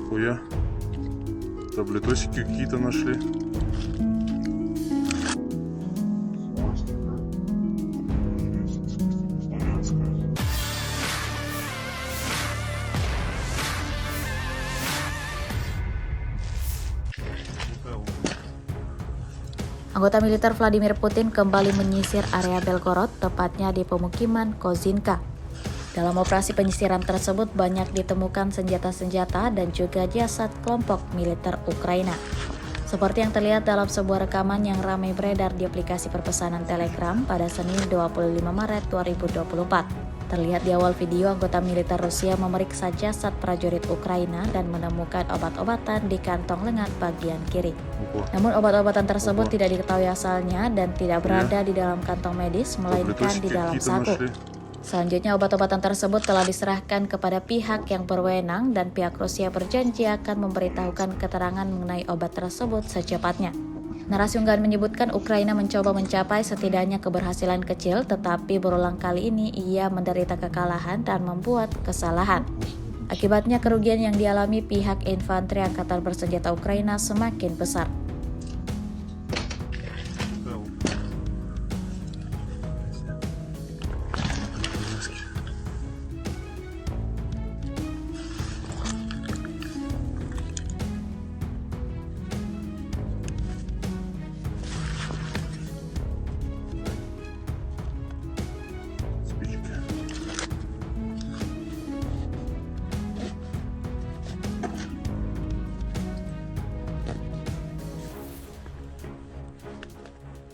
Хуя. Таблетосики какие-то нашли. Anggota militer Vladimir Putin kembali menyisir area Belgorod, tepatnya di pemukiman Kozinka. Dalam operasi penyisiran tersebut banyak ditemukan senjata-senjata dan juga jasad kelompok militer Ukraina. Seperti yang terlihat dalam sebuah rekaman yang ramai beredar di aplikasi perpesanan Telegram pada Senin 25 Maret 2024. Terlihat di awal video, anggota militer Rusia memeriksa jasad prajurit Ukraina dan menemukan obat-obatan di kantong lengan bagian kiri. Namun obat-obatan tersebut tidak diketahui asalnya dan tidak berada di dalam kantong medis, melainkan di dalam saku. Selanjutnya obat-obatan tersebut telah diserahkan kepada pihak yang berwenang dan pihak Rusia berjanji akan memberitahukan keterangan mengenai obat tersebut secepatnya. Narasi unggahan menyebutkan Ukraina mencoba mencapai setidaknya keberhasilan kecil, tetapi berulang kali ini ia menderita kekalahan dan membuat kesalahan. Akibatnya kerugian yang dialami pihak infanteri angkatan bersenjata Ukraina semakin besar.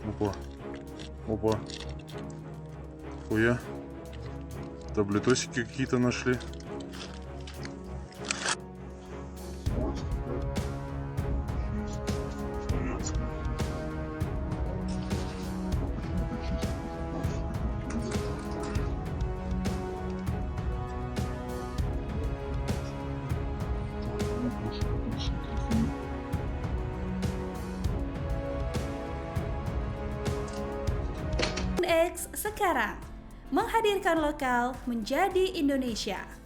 Опа. Опа. Хуя. Таблетосики какие-то нашли. X sekarang menghadirkan lokal menjadi Indonesia.